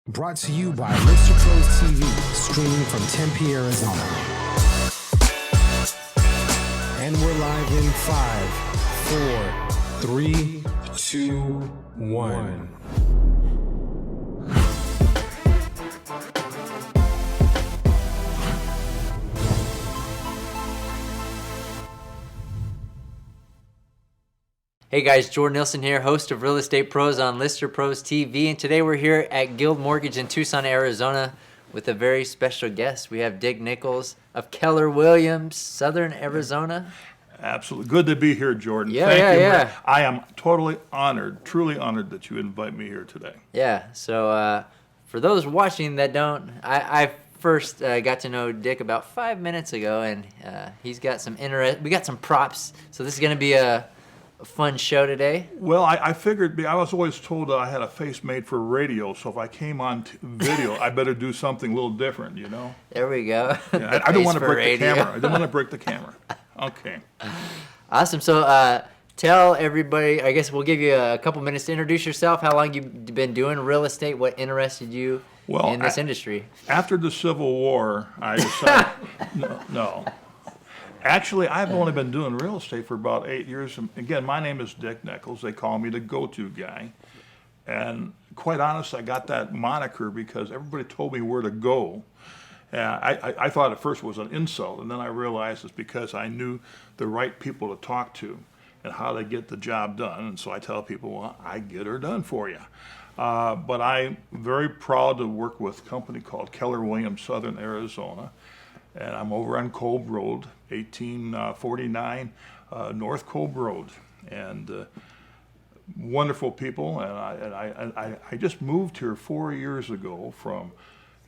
Brought to you by Mr. Pros TV, streaming from Tempe, Arizona. And we're live in 5, 4, 3, 2, 1. Hey guys, Jordan Nielsen here, host of Real Estate Pros on Lister Pros TV, and today we're here at Guild Mortgage in Tucson, Arizona with a very special guest. We have Dick Nichols of Keller Williams, Southern Arizona. Absolutely. Good to be here, Jordan. Yeah, Thank you. yeah. I am totally honored, truly honored that you invite me here today. Yeah, so for those watching that don't, I first got to know Dick about 5 minutes ago, and he's got some we got some props, so this is going to be a fun show today. Well, I figured, I was always told that I had a face made for radio, so if I came on video, I better do something a little different, you know? There we go. Yeah, I don't want to break the camera. I don't want to break the camera. Okay. Awesome. So tell everybody, I guess we'll give you a couple minutes to introduce yourself, how long you've been doing real estate, what interested you in this industry. After the Civil War, I decided, no. Actually, I've only been doing real estate for about 8 years. Again, my name is Dick Nichols. They call me the go-to guy. And quite honest, I got that moniker because everybody told me where to go. I thought at first it was an insult, and then I realized it's because I knew the right people to talk to and how to get the job done. And so I tell people, well, I get her done for you. But I'm very proud to work with a company called Keller Williams, Southern Arizona. And I'm over on Kolb Road, 1849 North Kolb Road, and wonderful people. And I just moved here 4 years ago from,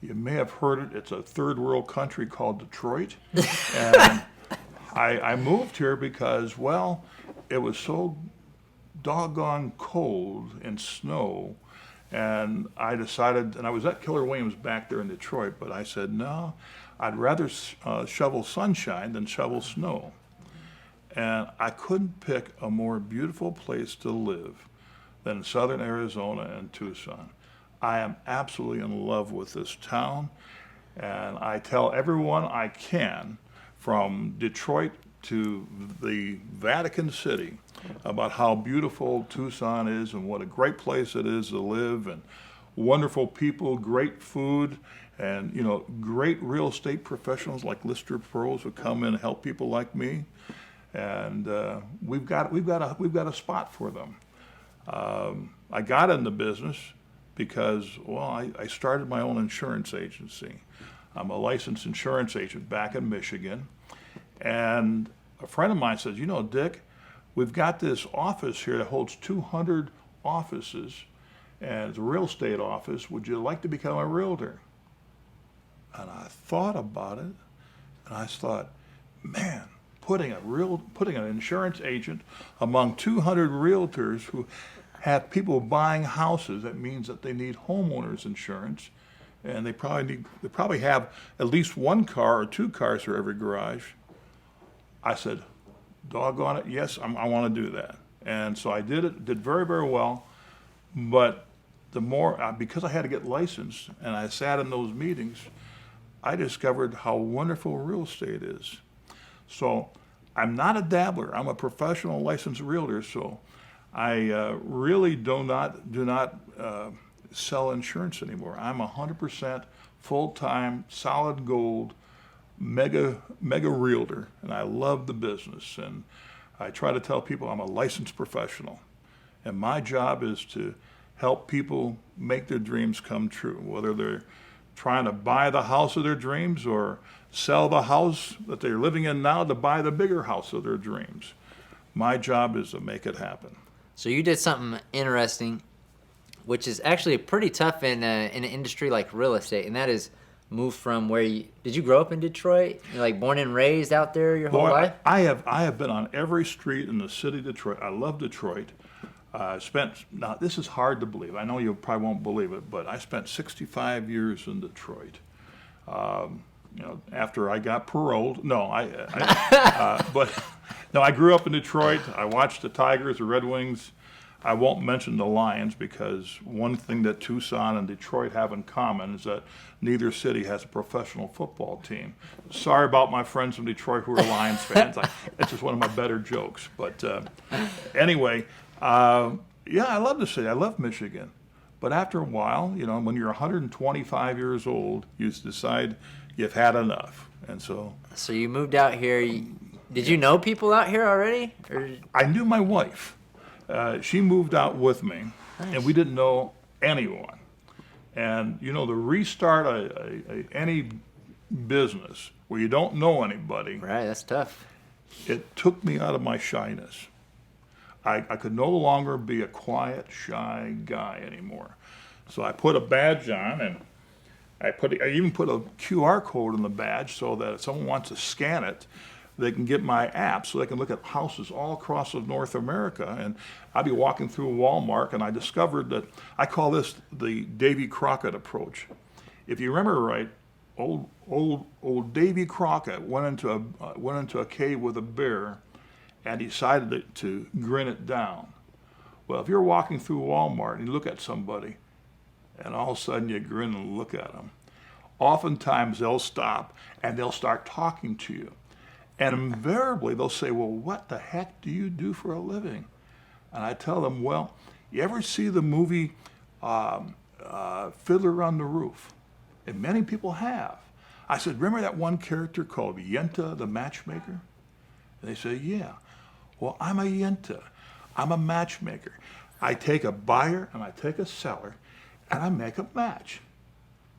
you may have heard it, it's a third world country called Detroit. And I moved here because, well, it was so doggone cold and snow. And I decided, and I was at Keller Williams back there in Detroit, but I said, no, I'd rather shovel sunshine than shovel snow. And I couldn't pick a more beautiful place to live than Southern Arizona and Tucson. I am absolutely in love with this town, and I tell everyone I can, from Detroit to the Vatican City, about how beautiful Tucson is and what a great place it is to live, and wonderful people, great food, and great real estate professionals like Lister Pros who come in and help people like me, and we've got a spot for them. I got in the business because, well, I started my own insurance agency. I'm a licensed insurance agent back in Michigan, and a friend of mine says, Dick, we've got this office here that holds 200 offices, and it's a real estate office. Would you like to become a realtor? And I thought about it, and I thought, man, putting an insurance agent among 200 realtors who have people buying houses, that means that they need homeowners insurance, and they probably have at least one car or two cars for every garage. I said, doggone it, yes, I want to do that. And so I did it, did very, very well. But the more, because I had to get licensed and I sat in those meetings, I discovered how wonderful real estate is. So I'm not a dabbler, I'm a professional licensed realtor, so I really do not sell insurance anymore. I'm 100% full-time, solid gold, mega realtor, and I love the business, and I try to tell people I'm a licensed professional, and my job is to help people make their dreams come true, whether they're trying to buy the house of their dreams or sell the house that they're living in now to buy the bigger house of their dreams. My job is to make it happen. So you did something interesting, which is actually pretty tough in an industry like real estate, and that is move from where did you grow up in Detroit? You're like born and raised out there your whole life? I have been on every street in the city of Detroit. I love Detroit. Now this is hard to believe. I know you probably won't believe it, but I spent 65 years in Detroit. After I got paroled. No, but no, I grew up in Detroit. I watched the Tigers, the Red Wings. I won't mention the Lions because one thing that Tucson and Detroit have in common is that neither city has a professional football team. Sorry about my friends from Detroit who are Lions fans. It's just one of my better jokes. But anyway, yeah, I love the city. I love Michigan. But after a while, you know, when you're 125 years old, you decide you've had enough. And so you moved out here. Did you know people out here already? Or? I knew my wife. She moved out with me, Nice. and we didn't know anyone. And you know, to restart any business where you don't know anybody, Right, that's tough. it took me out of my shyness. I could no longer be a quiet, shy guy anymore. So I put a badge on, and I even put a QR code on the badge so that if someone wants to scan it, they can get my app so they can look at houses all across North America. And I'd be walking through Walmart, and I discovered that I call this the Davy Crockett approach. If you remember right, old Davy Crockett went into a cave with a bear and decided to grin it down. Well, if you're walking through Walmart and you look at somebody and all of a sudden you grin and look at them, oftentimes they'll stop and they'll start talking to you. And invariably they'll say, well, what the heck do you do for a living? And I tell them, well, you ever see the movie Fiddler on the Roof? And many people have. I said, remember that one character called Yenta the matchmaker? And they say, yeah. Well, I'm a Yenta. I'm a matchmaker. I take a buyer and I take a seller and I make a match.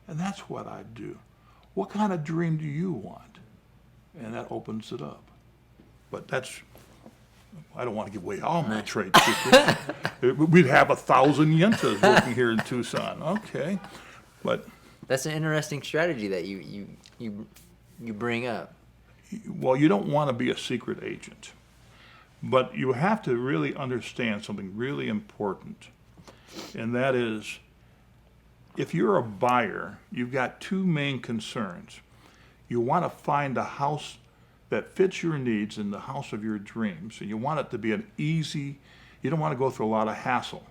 And that's what I do. What kind of dream do you want? And that opens it up. But I don't want to give away all my trade secrets. We'd have 1,000 Yentas working here in Tucson. Okay. But That's an interesting strategy that you bring up. well, you don't want to be a secret agent. But you have to really understand something really important. And that is, if you're a buyer, you've got two main concerns. You want to find a house that fits your needs in the house of your dreams. And you want it to be an easy, you don't want to go through a lot of hassle.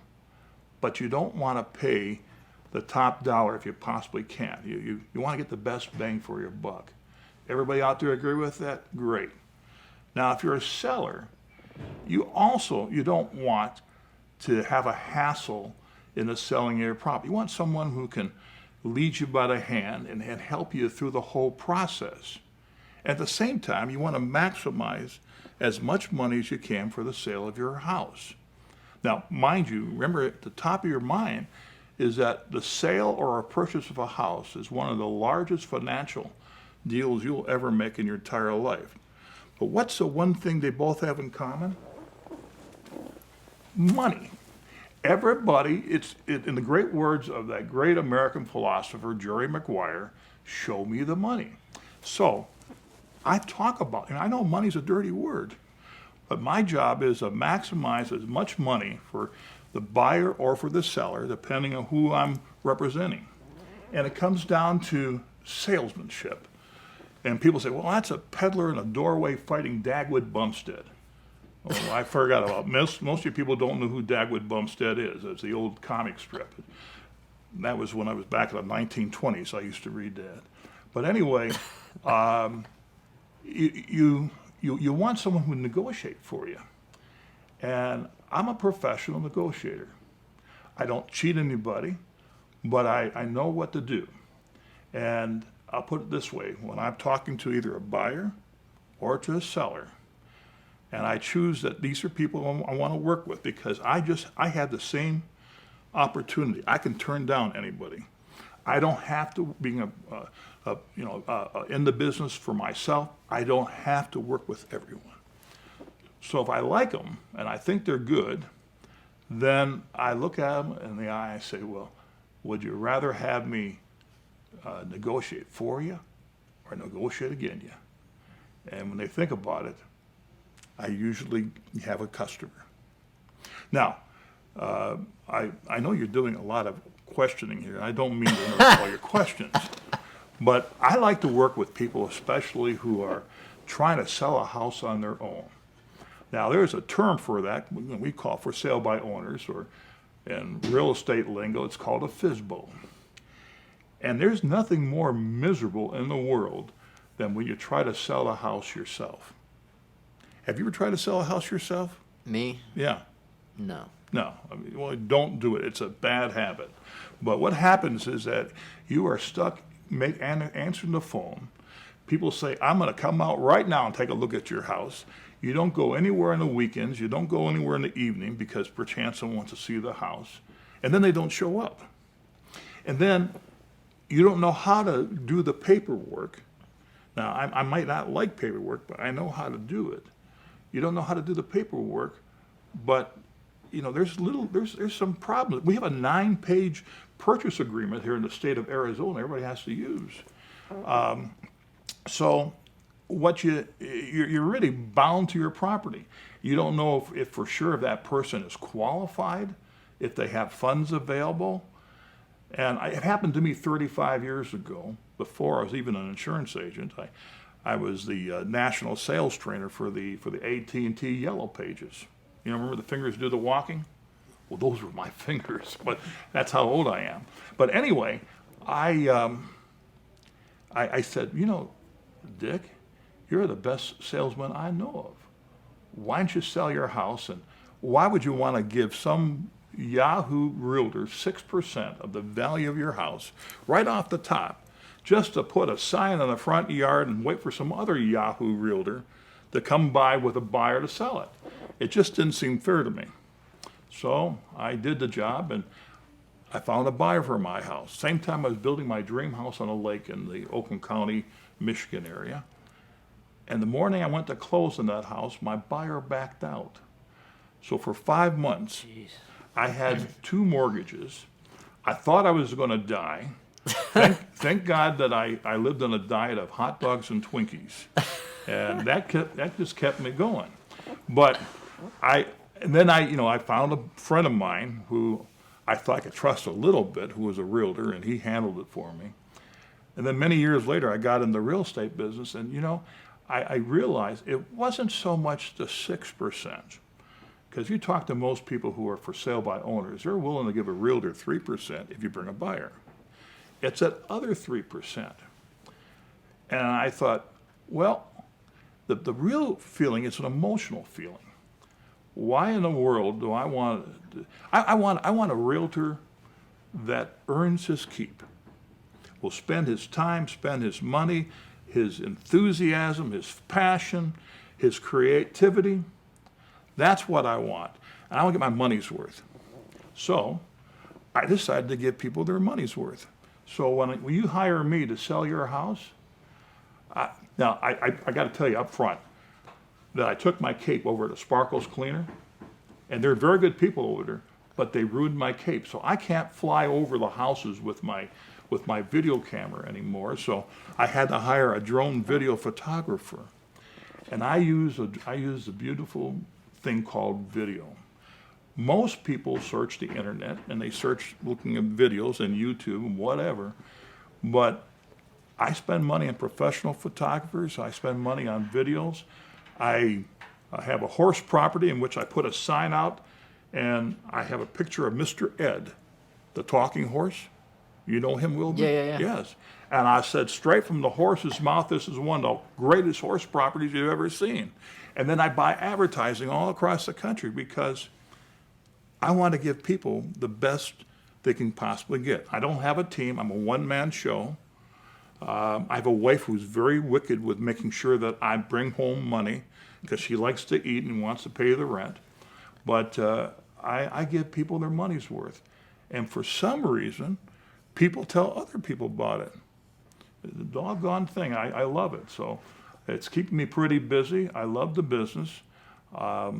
But you don't want to pay the top dollar if you possibly can. You want to get the best bang for your buck. Everybody out there agree with that? Great. Now, if you're a seller, you don't want to have a hassle in the selling of your property. You want someone who can lead you by the hand and help you through the whole process. At the same time, you want to maximize as much money as you can for the sale of your house. Now, mind you, remember at the top of your mind is that the sale or a purchase of a house is one of the largest financial deals you'll ever make in your entire life. But what's the one thing they both have in common? Money. Everybody, in the great words of that great American philosopher, Jerry Maguire, show me the money. So I talk about, and I know money's a dirty word, but my job is to maximize as much money for the buyer or for the seller, depending on who I'm representing. And it comes down to salesmanship. And people say, well, that's a peddler in a doorway fighting Dagwood Bumstead. Oh, I forgot about most of you people don't know who Dagwood Bumstead is. It's the old comic strip. That was when I was back in the 1920s. I used to read that. But anyway, you want someone who will negotiate for you. And I'm a professional negotiator. I don't cheat anybody, but I know what to do. And I'll put it this way. When I'm talking to either a buyer or to a seller, and I choose that these are people I want to work with because I have the same opportunity. I can turn down anybody. I don't have to, being in the business for myself, I don't have to work with everyone. So if I like them and I think they're good, then I look at them in the eye and say, well, would you rather have me negotiate for you or negotiate against you? And when they think about it, I usually have a customer. Now, I know you're doing a lot of questioning here. I don't mean to interrupt all your questions, but I like to work with people, especially who are trying to sell a house on their own. Now, there's a term for that we call for sale by owners, or in real estate lingo, it's called a FSBO. And there's nothing more miserable in the world than when you try to sell a house yourself. Have you ever tried to sell a house yourself? Me? Yeah. No. No. I mean, well, don't do it. It's a bad habit. But what happens is that you are stuck answering the phone. People say, I'm going to come out right now and take a look at your house. You don't go anywhere on the weekends. You don't go anywhere in the evening because perchance someone wants to see the house. And then they don't show up. And then you don't know how to do the paperwork. Now, I might not like paperwork, but I know how to do it. You don't know how to do the paperwork, but there's some problems. We have a 9-page purchase agreement here in the state of Arizona. Everybody has to use. So what you're really bound to your property. You don't know if for sure if that person is qualified, if they have funds available. And it happened to me 35 years ago, before I was even an insurance agent. I was the national sales trainer for the AT&T Yellow Pages. You know, remember the fingers do the walking? Well, those were my fingers, but that's how old I am. But anyway, I said, Dick, you're the best salesman I know of. Why don't you sell your house, and why would you want to give some Yahoo realtor 6% of the value of your house right off the top just to put a sign on the front yard and wait for some other Yahoo realtor to come by with a buyer to sell it? It just didn't seem fair to me. So I did the job, and I found a buyer for my house. Same time I was building my dream house on a lake in the Oakland County, Michigan area. And the morning I went to close on that house, my buyer backed out. So for 5 months, Jeez. I had 2 mortgages. I thought I was going to die. Thank God that I lived on a diet of hot dogs and Twinkies, and that just kept me going. But I found a friend of mine who I thought I could trust a little bit, who was a realtor, and he handled it for me. And then many years later, I got in the real estate business, and I realized it wasn't so much the 6%. Because you talk to most people who are for sale by owners, they're willing to give a realtor 3% if you bring a buyer. It's that other 3%. And I thought, well, the real feeling is an emotional feeling. Why in the world do I want a realtor that earns his keep, will spend his time, spend his money, his enthusiasm, his passion, his creativity. That's what I want. And I want to get my money's worth. So I decided to give people their money's worth. So when you hire me to sell your house, I got to tell you up front that I took my cape over to Sparkles Cleaner, and they're very good people over there, but they ruined my cape. So I can't fly over the houses with my video camera anymore. So I had to hire a drone video photographer. And I use a beautiful thing called video. Most people search the internet and they search looking at videos and YouTube and whatever, but I spend money on professional photographers. I spend money on videos. I have a horse property in which I put a sign out, and I have a picture of Mr. Ed, the talking horse. You know him, Wilbur? Yeah. Yes. And I said, straight from the horse's mouth, this is one of the greatest horse properties you've ever seen. And then I buy advertising all across the country because I want to give people the best they can possibly get. I don't have a team. I'm a one-man show. I have a wife who's very wicked with making sure that I bring home money because she likes to eat and wants to pay the rent. But I give people their money's worth. And for some reason, people tell other people about it. The doggone thing. I love it. So it's keeping me pretty busy. I love the business. Why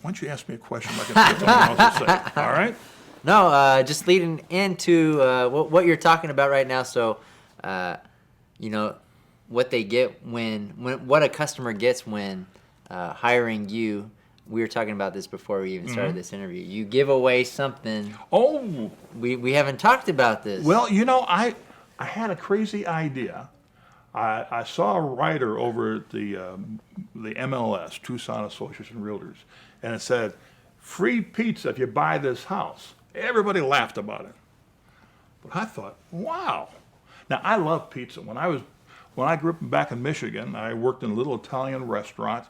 don't you ask me a question like I have something else to say? All right? No, just leading into what you're talking about right now. So, what they get when what a customer gets when hiring you. We were talking about this before we even started this interview. You give away something. Oh, we haven't talked about this. well, I had a crazy idea. I saw a writer over at the MLS, Tucson Association of Realtors, and it said, free pizza if you buy this house. Everybody laughed about it. But I thought, wow. Now, I love pizza. When I grew up back in Michigan, I worked in a little Italian restaurant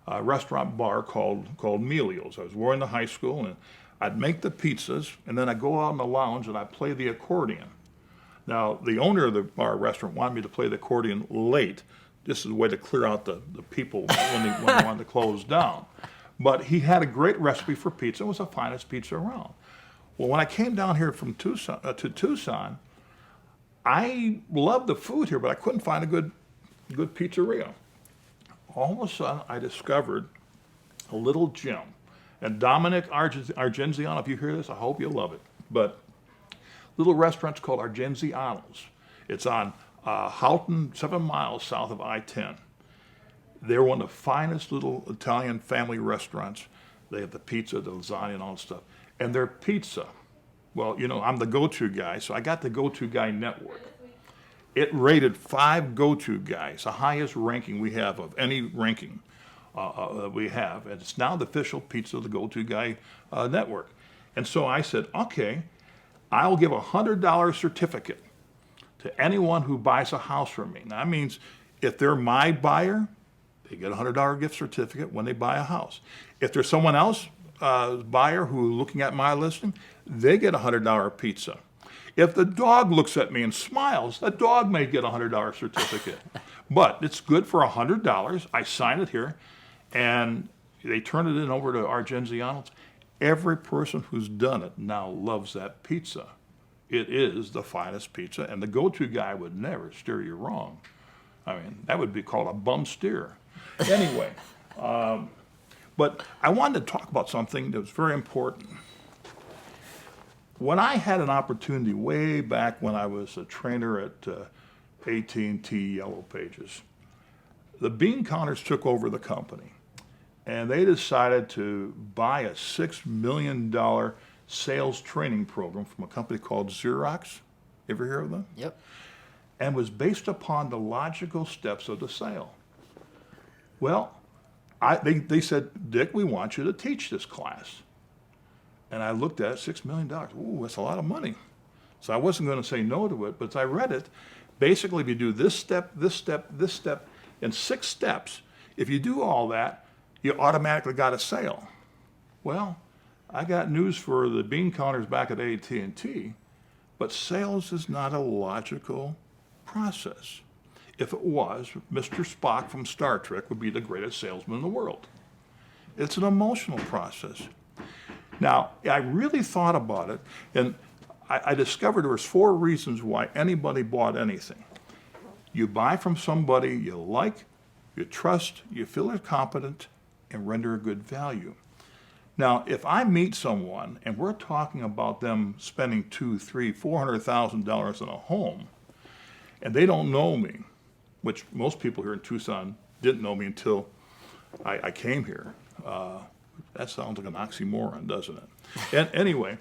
bar called Melio's. I was going to high school, and I'd make the pizzas, and then I'd go out in the lounge and I'd play the accordion. Now, the owner of the bar restaurant wanted me to play the accordion late. This is a way to clear out the people when they wanted to close down. But he had a great recipe for pizza. It was the finest pizza around. Well, when I came down here from Tucson, I loved the food here, but I couldn't find a good pizzeria. All of a sudden, I discovered a little gem. And Dominic Argenziano, if you hear this, I hope you love it. But little restaurant's called Argenziano's. It's on Houghton, 7 miles south of I-10. They're one of the finest little Italian family restaurants. They have the pizza, the lasagna, and all that stuff. And their pizza, well, you know, I'm the go-to guy, so I got the go-to guy network. It rated 5 go-to guys, the highest ranking we have of any ranking that we have. And it's now the official pizza of the go-to guy network. And so I said, okay, I'll give a $100 certificate to anyone who buys a house from me. Now, that means if they're my buyer, they get a $100 gift certificate when they buy a house. If there's someone else buyer who's looking at my listing, they get a $100 pizza. If the dog looks at me and smiles, the dog may get a $100 certificate. But it's good for $100. I sign it here, and they turn it in over to Argenziano's. Every person who's done it now loves that pizza. It is the finest pizza, and the go-to guy would never steer you wrong. I mean, that would be called a bum steer. Anyway, but I wanted to talk about something that was very important. When I had an opportunity way back when I was a trainer at AT&T Yellow Pages, the bean counters took over the company, and they decided to buy a $6 million sales training program from a company called Xerox. You ever hear of them? Yep. And was based upon the logical steps of the sale. Well, they said, Dick, we want you to teach this class. And I looked at it, $6 million. Ooh, that's a lot of money. So I wasn't going to say no to it, but as I read it, basically if you do this step, this step, this step, in 6 steps, if you do all that, you automatically got a sale. Well, I got news for the bean counters back at AT&T, but sales is not a logical process. If it was, Mr. Spock from Star Trek would be the greatest salesman in the world. It's an emotional process. Now, I really thought about it, and I discovered there was 4 reasons why anybody bought anything. You buy from somebody you like, you trust, you feel they're competent, and render a good value. Now, if I meet someone and we're talking about them spending $200,000, $300,000, $400,000 on a home, and they don't know me, which most people here in Tucson didn't know me until I came here. That sounds like an oxymoron, doesn't it? And anyway,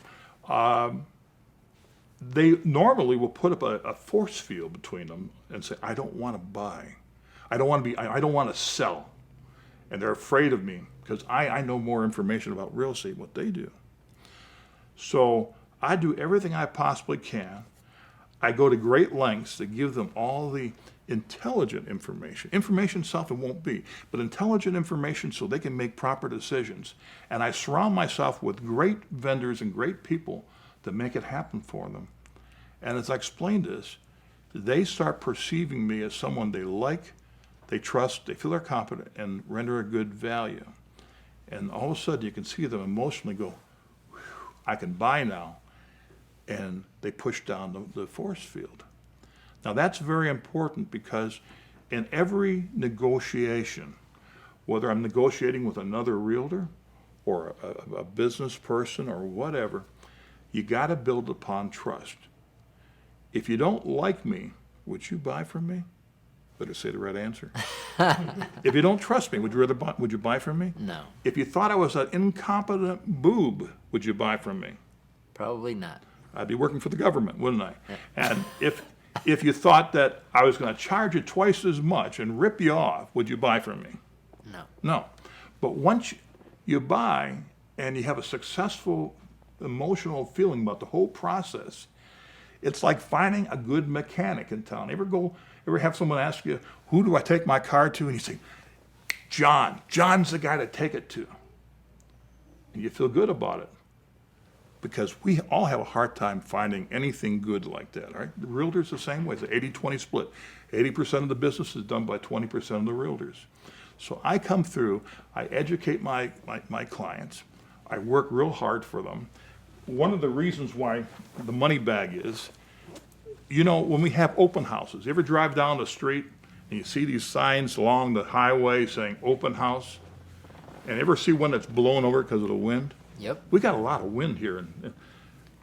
they normally will put up a force field between them and say, I don't want to buy. I don't want to sell. And they're afraid of me because I know more information about real estate than what they do. So I do everything I possibly can. I go to great lengths to give them all the intelligent information. Information itself it won't be, but intelligent information so they can make proper decisions. And I surround myself with great vendors and great people to make it happen for them. And as I explained this, they start perceiving me as someone they like, they trust, they feel they're competent, and render a good value. And all of a sudden you can see them emotionally go, I can buy now. And they push down the force field. Now that's very important because in every negotiation, whether I'm negotiating with another realtor or a business person or whatever, you got to build upon trust. If you don't like me, would you buy from me? Better say the right answer. If you don't trust me, would you buy from me? No. If you thought I was an incompetent boob, would you buy from me? Probably not. I'd be working for the government, wouldn't I? And if you thought that I was going to charge you twice as much and rip you off, would you buy from me? No. No. But once you buy and you have a successful emotional feeling about the whole process, it's like finding a good mechanic in town. Ever have someone ask you, who do I take my car to? And you say, John. John's the guy to take it to. And you feel good about it. Because we all have a hard time finding anything good like that, right? The realtors the same way. It's an 80-20 split. 80% of the business is done by 20% of the realtors. So I come through, I educate my clients, I work real hard for them. One of the reasons why the money bag is, when we have open houses, you ever drive down the street and you see these signs along the highway saying open house? And ever see one that's blown over because of the wind? Yep. We got a lot of wind here. And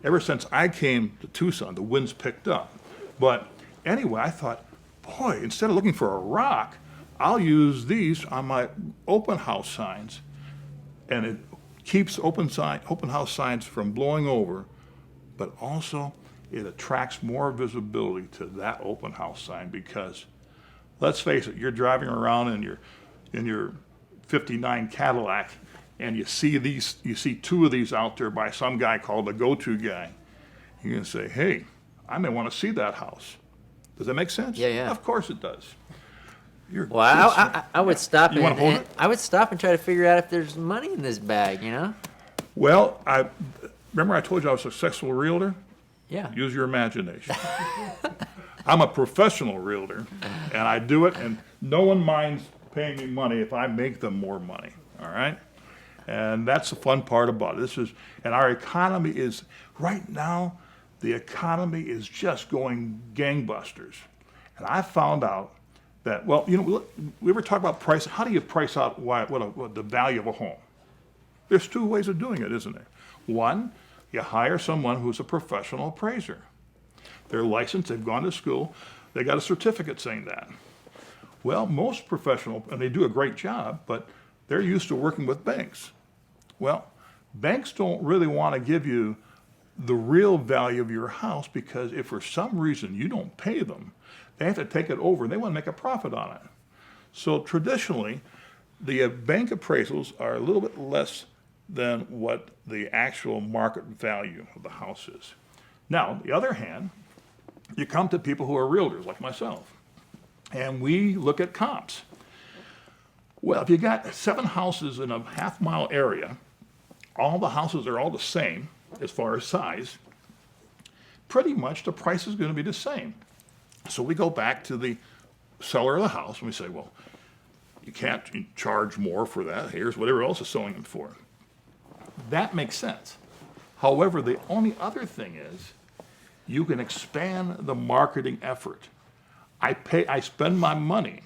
ever since I came to Tucson, the wind's picked up. But anyway, I thought, boy, instead of looking for a rock, I'll use these on my open house signs. And it keeps open house signs from blowing over, but also it attracts more visibility to that open house sign because, let's face it, you're driving around in your 59 Cadillac, and you see two of these out there by some guy called the go-to guy. You're going to say, hey, I may want to see that house. Does that make sense? Yeah, yeah. Of course it does. Well, I would stop You wanna hold it? I would stop and try to figure out if there's money in this bag, Well, remember I told you I was a successful realtor? Yeah. Use your imagination. I'm a professional realtor, and I do it, and no one minds paying me money if I make them more money, all right? And that's the fun part about it. And our economy is, right now, the economy is just going gangbusters. And I found out that, we ever talk about price, how do you price out what the value of a home? There's two ways of doing it, isn't there? One, you hire someone who's a professional appraiser. They're licensed, they've gone to school, they got a certificate saying that. Well, most professional, and they do a great job, but they're used to working with banks. Well, banks don't really want to give you the real value of your house because if for some reason you don't pay them, they have to take it over and they want to make a profit on it. So traditionally, the bank appraisals are a little bit less than what the actual market value of the house is. Now, on the other hand, you come to people who are realtors like myself, and we look at comps. Well, if you got 7 houses in a half-mile area, all the houses are all the same as far as size, pretty much the price is going to be the same. So we go back to the seller of the house and we say, well, you can't charge more for that. Here's whatever else is selling them for. That makes sense. However, the only other thing is you can expand the marketing effort. I spend my money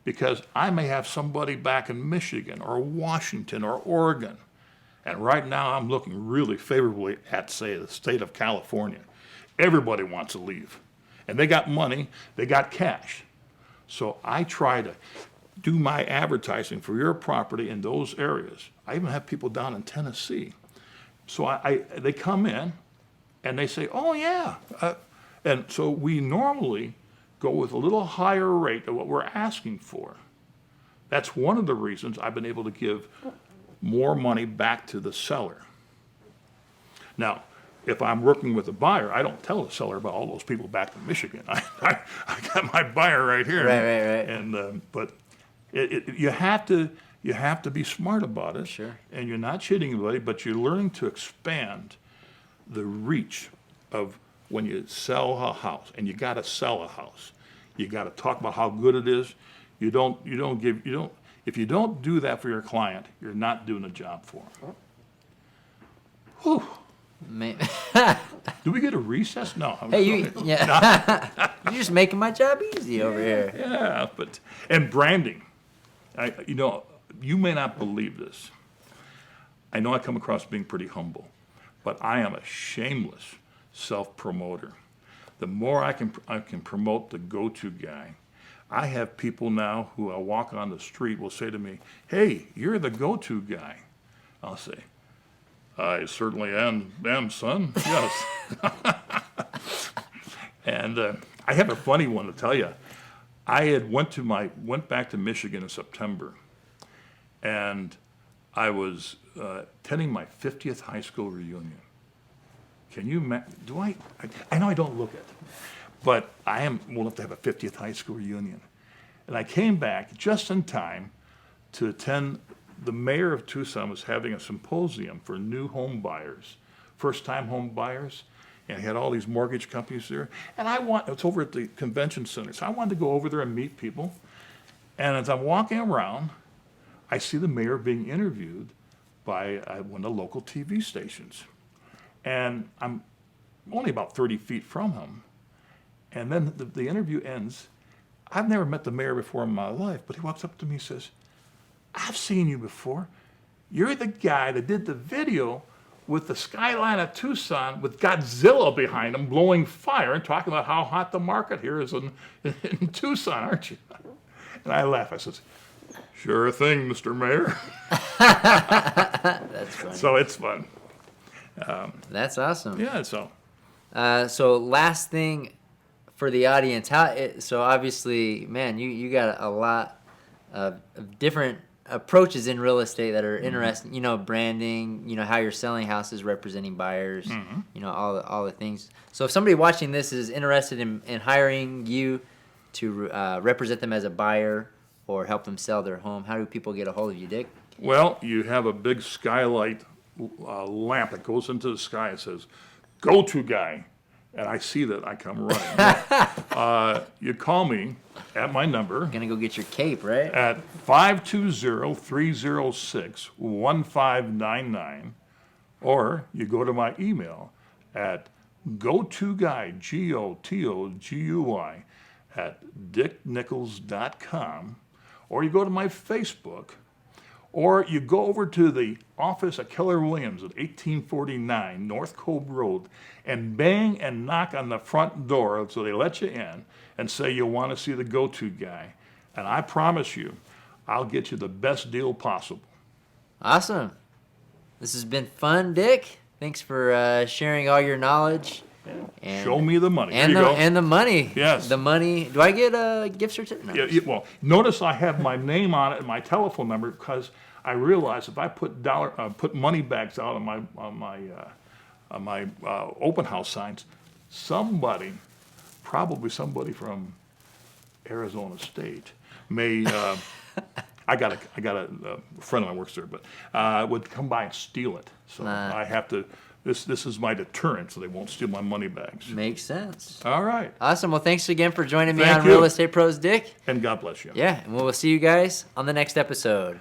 because I may have somebody back in Michigan or Washington or Oregon. And right now I'm looking really favorably at, say, the state of California. Everybody wants to leave. And they got money, they got cash. So I try to do my advertising for your property in those areas. I even have people down in Tennessee. So they come in and they say, oh yeah. And so we normally go with a little higher rate than what we're asking for. That's one of the reasons I've been able to give more money back to the seller. Now, if I'm working with a buyer, I don't tell the seller about all those people back in Michigan. I got my buyer right here. Right. And but you have to be smart about it. Sure. And you're not cheating anybody, but you're learning to expand the reach of when you sell a house. And you got to sell a house. You got to talk about how good it is. If you don't do that for your client, you're not doing a job for them. Whew. Do we get a recess? No. Hey, you're just making my job easy over here. Yeah, and branding. You may not believe this. I know I come across being pretty humble, but I am a shameless self-promoter. The more I can promote the go-to guy. I have people now who I walk on the street will say to me, hey, you're the go-to guy. I'll say, I certainly am, son. Yes. And I have a funny one to tell you. I had went back to Michigan in September, and I was attending my 50th high school reunion. Can you imagine? I know I don't look it, but I am old enough to have a 50th high school reunion. And I came back just in time to attend. The mayor of Tucson was having a symposium for new home buyers, first-time home buyers, and he had all these mortgage companies there. And it's over at the convention center, so I wanted to go over there and meet people. And as I'm walking around, I see the mayor being interviewed by one of the local TV stations. And I'm only about 30 feet from him. And then the interview ends. I've never met the mayor before in my life, but he walks up to me and says, I've seen you before. You're the guy that did the video with the skyline of Tucson with Godzilla behind him blowing fire and talking about how hot the market here is in Tucson, aren't you? And I laugh. I says, sure thing, Mr. Mayor. That's funny. So it's fun. That's awesome. Yeah, so. So last thing for the audience, so obviously, man, you got a lot of different approaches in real estate that are interesting. You know, branding. You know, how you're selling houses, representing buyers. You know, all the things. So if somebody watching this is interested in hiring you to represent them as a buyer or help them sell their home, how do people get a hold of you, Dick? Well, you have a big skylight lamp that goes into the sky. It says, "Go-to guy," and I see that. I come running. You call me at my number. Gonna go get your cape, right? At 520-306-1599, or you go to my email at gotoguy, GOTOGUY, at dicknichols.com, or you go to my Facebook, or you go over to the office at Keller Williams at 1849 North Cove Road and bang and knock on the front door so they let you in and say you want to see the go-to guy. And I promise you, I'll get you the best deal possible. Awesome. This has been fun, Dick. Thanks for sharing all your knowledge. And, show me the money. And there you go. And the money. Yes. The money. Do I get a gift certificate? No. Yeah, well, notice I have my name on it and my telephone number because I realize if I put money bags out on my open house signs, probably somebody from Arizona State may. I got a friend of mine works there, but would come by and steal it. So I have to. This is my deterrent, so they won't steal my money bags. Makes sense. All right. Awesome. Well, thanks again for joining me Thank on you. Real Estate Pros, Dick. And God bless you. Yeah, and we'll see you guys on the next episode.